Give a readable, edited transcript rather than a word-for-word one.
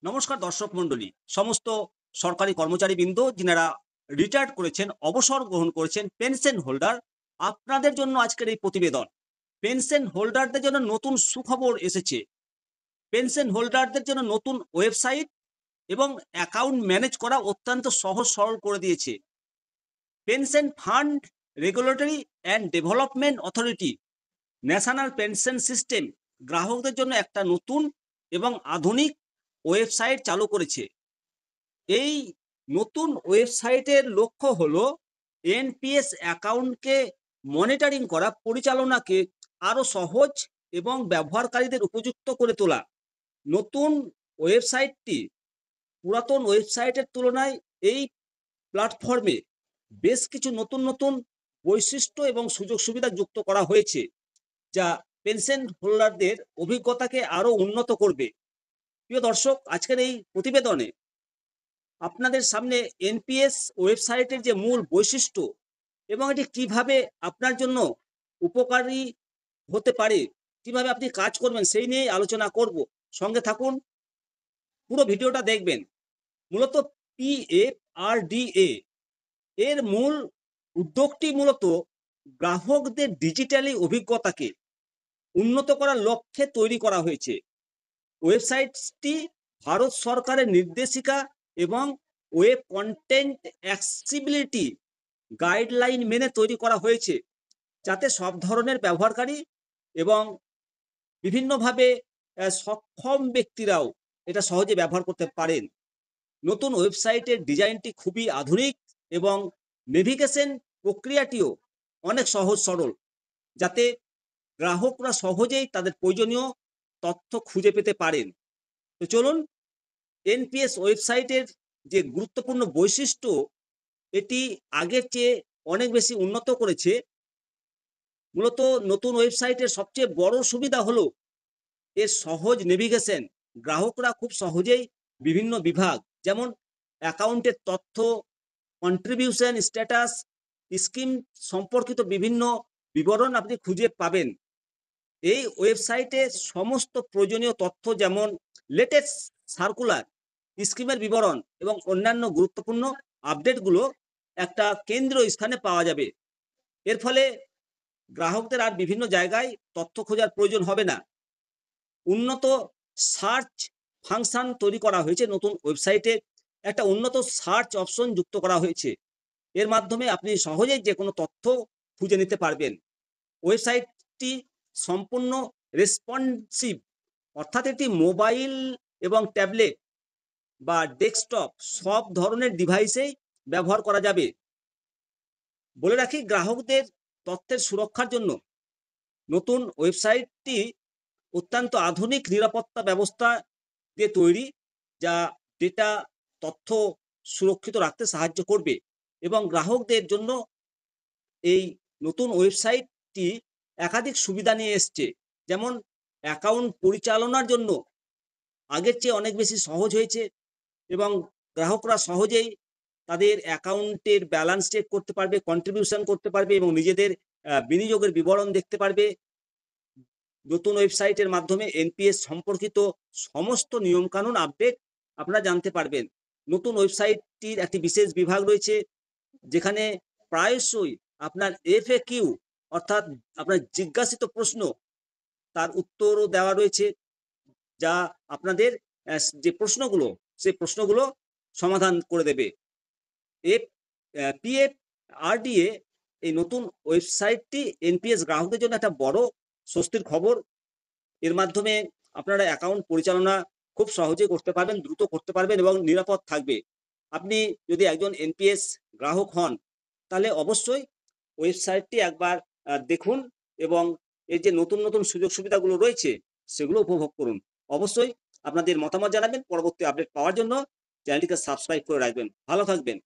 নমস্কার দর্শক মণ্ডলী, সমস্ত সরকারি কর্মচারীবৃন্দ যিনারা রিটায়ার্ড করেছেন, অবসর গ্রহণ করেছেন, পেনশন হোল্ডার, আপনাদের জন্য আজকের এই প্রতিবেদন। পেনশন হোল্ডারদের জন্য নতুন সুখবর এসেছে। পেনশন হোল্ডারদের জন্য নতুন ওয়েবসাইট এবং অ্যাকাউন্ট ম্যানেজ করা অত্যন্ত সহজ সরল করে দিয়েছে। Pension fund regulatory and development authority national pension system গ্রাহকদের জন্য একটা নতুন এবং আধুনিক ওয়েবসাইট চালু করেছে। এই নতুন ওয়েবসাইটের লক্ষ্য হলো এনপিএস অ্যাকাউন্টকে মনিটরিং করা, পরিচালনাকে আরো সহজ এবং ব্যবহারকারীদের উপযুক্ত করে তোলা। নতুন ওয়েবসাইটটি পুরাতন ওয়েবসাইটের তুলনায় এই প্ল্যাটফর্মে বেশ কিছু নতুন নতুন বৈশিষ্ট্য এবং সুযোগ সুবিধা যুক্ত করা হয়েছে, যা পেনশন হোল্ডারদের অভিজ্ঞতাকে আরো উন্নত করবে। প্রিয় দর্শক, আজকের এই প্রতিবেদনে আপনাদের সামনে এনপিএস ওয়েবসাইটের যে মূল বৈশিষ্ট্য এবং এটি কিভাবে আপনার জন্য উপকারী হতে পারে, কিভাবে আপনি কাজ করবেন সেই নিয়ে আলোচনা করব। সঙ্গে থাকুন, পুরো ভিডিওটা দেখবেন। মূলত পিএফআরডিএ এর মূল উদ্যোগটি মূলত গ্রাহকদের ডিজিটালি অভিজ্ঞতাকে উন্নত করার লক্ষ্যে তৈরি করা হয়েছে। ওয়েবসাইটটি ভারত সরকারের নির্দেশিকা এবং ওয়েব কন্টেন্ট অ্যাক্সেসিবিলিটি গাইডলাইন মেনে তৈরি করা হয়েছে, যাতে সব ধরনের ব্যবহারকারী এবং বিভিন্নভাবে সক্ষম ব্যক্তিরাও এটা সহজে ব্যবহার করতে পারেন। নতুন ওয়েবসাইটের ডিজাইনটি খুবই আধুনিক এবং নেভিগেশন প্রক্রিয়াটিও অনেক সহজ সরল, যাতে গ্রাহকরা সহজেই তাদের প্রয়োজনীয় তথ্য খুঁজে পেতে পারেন। তো চলুন, এনপিএস ওয়েবসাইটের যে গুরুত্বপূর্ণ বৈশিষ্ট্য, এটি আগের চেয়ে অনেক বেশি উন্নত করেছে। মূলত নতুন ওয়েবসাইটের সবচেয়ে বড় সুবিধা হলো এর সহজ নেভিগেশন। গ্রাহকরা খুব সহজেই বিভিন্ন বিভাগ, যেমন অ্যাকাউন্টের তথ্য, কন্ট্রিবিউশন স্ট্যাটাস, স্কিম সম্পর্কিত বিভিন্ন বিবরণ আপনি খুঁজে পাবেন। এই ওয়েবসাইটে সমস্ত প্রয়োজনীয় তথ্য, যেমন লেটেস্ট সার্কুলার, স্কিমের বিবরণ এবং অন্যান্য গুরুত্বপূর্ণ আপডেটগুলো একটা কেন্দ্রীয় স্থানে পাওয়া যাবে। এর ফলে গ্রাহকদের আর বিভিন্ন জায়গায় তথ্য খোঁজার প্রয়োজন হবে না। উন্নত সার্চ ফাংশন তৈরি করা হয়েছে। নতুন ওয়েবসাইটে একটা উন্নত সার্চ অপশন যুক্ত করা হয়েছে। এর মাধ্যমে আপনি সহজেই যে কোনো তথ্য খুঁজে নিতে পারবেন। ওয়েবসাইটটি সম্পূর্ণ রেসপন্সিভ, অর্থাৎ এটি মোবাইল এবং ট্যাবলেট বা ডেস্কটপ সব ধরনের ডিভাইসেই ব্যবহার করা যাবে। বলে রাখি, গ্রাহকদের তথ্যের সুরক্ষার জন্য নতুন ওয়েবসাইটটি অত্যন্ত আধুনিক নিরাপত্তা ব্যবস্থা দিয়ে তৈরি, যা ডেটা তথ্য সুরক্ষিত রাখতে সাহায্য করবে। এবং গ্রাহকদের জন্য এই নতুন ওয়েবসাইটটি একাধিক সুবিধা নিয়ে এসছে, যেমন অ্যাকাউন্ট পরিচালনার জন্য আগের চেয়ে অনেক বেশি সহজ হয়েছে এবং গ্রাহকরা সহজেই তাদের অ্যাকাউন্টের ব্যালেন্স চেক করতে পারবে, কন্ট্রিবিউশন করতে পারবে এবং নিজেদের বিনিয়োগের বিবরণ দেখতে পারবে। নতুন ওয়েবসাইটের মাধ্যমে এনপিএস সম্পর্কিত সমস্ত নিয়মকানুন আপডেট আপনারা জানতে পারবেন। নতুন ওয়েবসাইটটির একটি বিশেষ বিভাগ রয়েছে, যেখানে প্রায়শই আপনার এফএকিউ, অর্থাৎ আপনার জিজ্ঞাসিত প্রশ্ন, তার উত্তরও দেওয়া রয়েছে, যা আপনাদের যে প্রশ্নগুলো, সেই প্রশ্নগুলো সমাধান করে দেবে। পিএফআরডিএ এই নতুন ওয়েবসাইটটি এনপিএস গ্রাহকদের জন্য একটা বড় স্বস্তির খবর। এর মাধ্যমে আপনারা অ্যাকাউন্ট পরিচালনা খুব সহজে করতে পারবেন, দ্রুত করতে পারবেন এবং নিরাপদ থাকবে। আপনি যদি একজন এনপিএস গ্রাহক হন, তাহলে অবশ্যই ওয়েবসাইটটি একবার দেখুন এবং এর যে নতুন নতুন সুযোগ সুবিধাগুলো রয়েছে সেগুলো উপভোগ করুন। অবশ্যই আপনাদের মতামত জানাবেন। পরবর্তী আপডেট পাওয়ার জন্য চ্যানেলটিকে সাবস্ক্রাইব করে রাখবেন। ভালো থাকবেন।